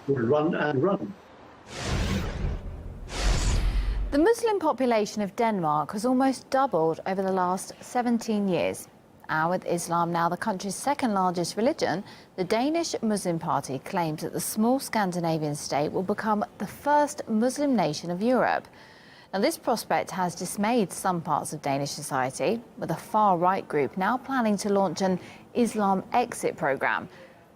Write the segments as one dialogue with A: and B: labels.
A: would run and run.
B: The Muslim population of Denmark has almost doubled over the last 17 years. And with Islam now the country's second largest religion, the Danish Muslim Party claims that the small Scandinavian state will become the first Muslim nation of Europe. Now, this prospect has dismayed some parts of Danish society, with a far-right group now planning to launch an Islam exit programme.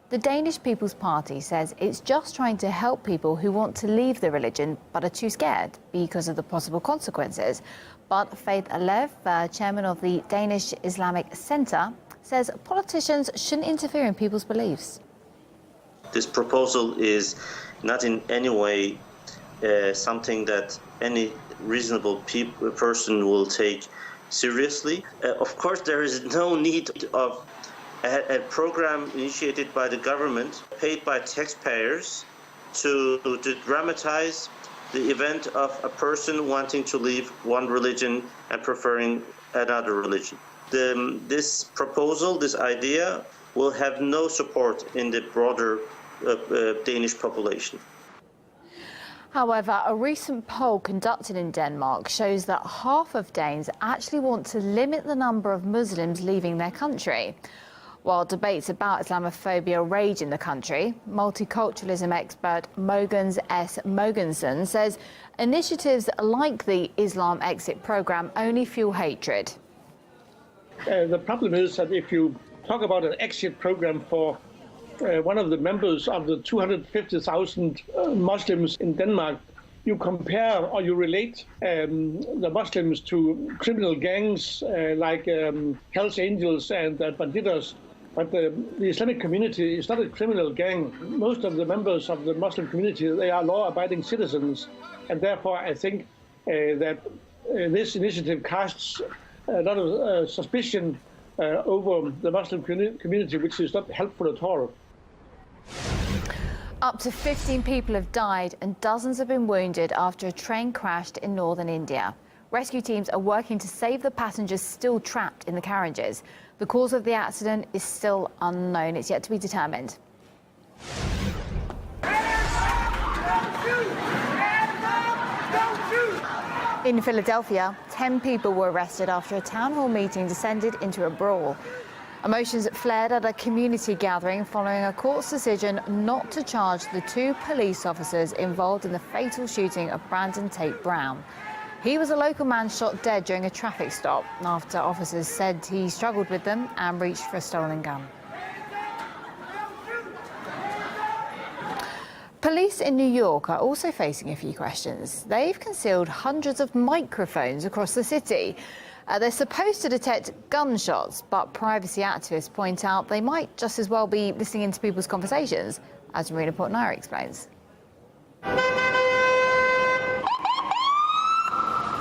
B: The Danish People's Party says it's just trying to help people who want to leave the religion but are too scared because of the possible consequences. But Faith Alev, chairman of the Danish Islamic Centre, says politicians shouldn't interfere in people's beliefs.
C: This proposal is not in any way something that any reasonable person will take seriously. Of course, there is no need of a program initiated by the government, paid by taxpayers, to dramatize the event of a person wanting to leave one religion and preferring another religion. This proposal, this idea, will have no support in the broader Danish population.
B: However, a recent poll conducted in Denmark shows that half of Danes actually want to limit the number of Muslims leaving their country. While debates about Islamophobia rage in the country, multiculturalism expert Mogens S. Mogensen says initiatives like the Islam exit program only fuel hatred.
D: The problem is that if you talk about an exit program for one of the members of the 250,000 Muslims in Denmark, you compare or you relate the Muslims to criminal gangs like Hells Angels and Bandidos. But the Islamic community is not a criminal gang. Most of the members of the Muslim community, they are law-abiding citizens. And therefore, I think that this initiative casts a lot of suspicion over the Muslim community, which is not helpful at all.
B: Up to 15 people have died and dozens have been wounded after a train crashed in northern India. Rescue teams are working to save the passengers still trapped in the carriages. The cause of the accident is still unknown. It's yet to be determined. In Philadelphia, 10 people were arrested after a town hall meeting descended into a brawl. Emotions flared at a community gathering following a court's decision not to charge the 2 police officers involved in the fatal shooting of Brandon Tate Brown. He was a local man shot dead during a traffic stop after officers said he struggled with them and reached for a stolen gun. Police in New York are also facing a few questions. They've concealed hundreds of microphones across the city. They're supposed to detect gunshots, but privacy activists point out they might just as well be listening into people's conversations, as Marina Portnair explains.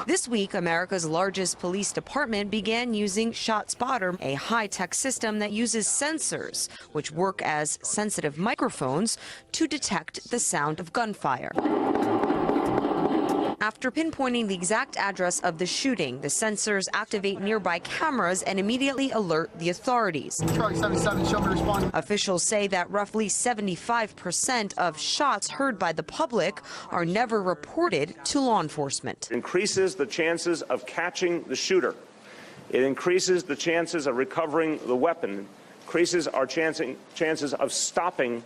E: This week, America's largest police department began using ShotSpotter, a high-tech system that uses sensors, which work as sensitive microphones, to detect the sound of gunfire. After pinpointing the exact address of the shooting, the sensors activate nearby cameras and immediately alert the authorities.
F: Charlie 77, show me responding.
E: Officials say that roughly 75% of shots heard by the public are never reported to law enforcement.
G: It increases the chances of catching the shooter. It increases the chances of recovering the weapon, increases our chances of stopping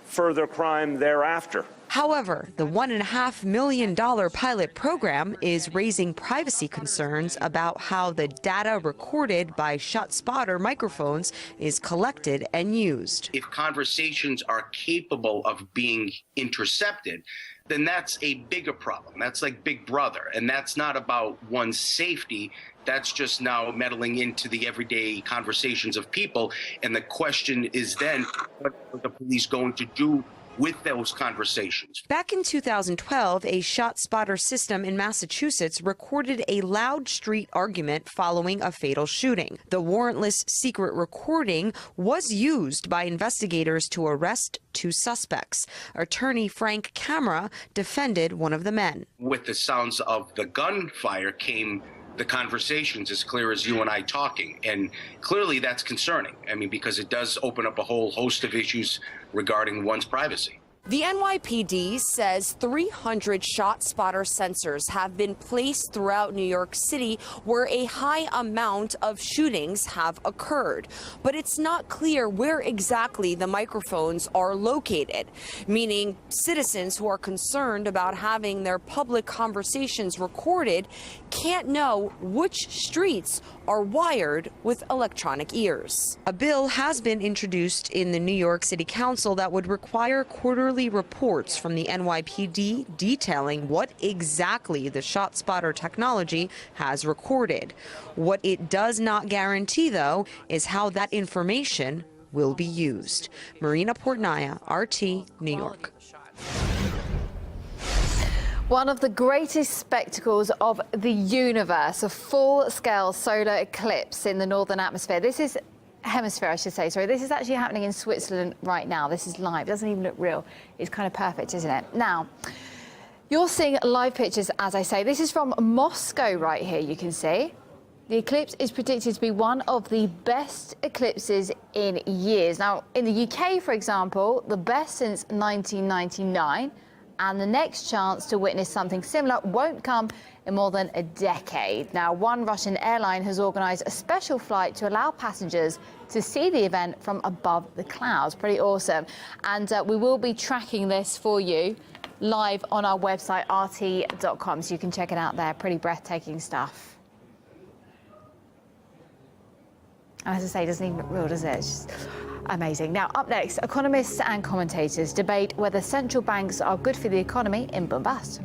G: further crime thereafter.
E: However, the $1.5 million pilot program is raising privacy concerns about how the data recorded by ShotSpotter microphones is collected and used.
H: If conversations are capable of being intercepted, then that's a bigger problem. That's like Big Brother, and that's not about one's safety. That's just now meddling into the everyday conversations of people. And the question is then, what are the police going to do with those conversations?
E: Back in 2012, a ShotSpotter system in Massachusetts recorded a loud street argument following a fatal shooting. The warrantless secret recording was used by investigators to arrest 2 suspects. Attorney Frank Camera defended one of the men.
H: With the sounds of the gunfire came the conversations as clear as you and I talking. And clearly that's concerning. I mean, because it does open up a whole host of issues regarding one's privacy.
E: The NYPD says 300 shot spotter sensors have been placed throughout New York City where a high amount of shootings have occurred. But it's not clear where exactly the microphones are located, meaning citizens who are concerned about having their public conversations recorded can't know which streets are wired with electronic ears. A bill has been introduced in the New York City Council that would require quarterly reports from the NYPD detailing what exactly the ShotSpotter technology has recorded. What it does not guarantee, though, is how that information will be used. Marina Portnaya, RT, New York.
B: One of the greatest spectacles of the universe, a full-scale solar eclipse in the northern atmosphere. This is hemisphere, I should say. Sorry, this is actually happening in Switzerland right now. This is live. It doesn't even look real. It's kind of perfect, isn't it? Now, you're seeing live pictures, as I say. This is from Moscow right here, you can see. The eclipse is predicted to be one of the best eclipses in years. Now, in the UK, for example, the best since 1999. And the next chance to witness something similar won't come in more than a decade. Now, one Russian airline has organised a special flight to allow passengers to see the event from above the clouds. Pretty awesome. And we will be tracking this for you live on our website, rt.com, so you can check it out there. Pretty breathtaking stuff. And as I say, it doesn't even look real, does it? It's just amazing. Now, up next, economists and commentators debate whether central banks are good for the economy in bombast.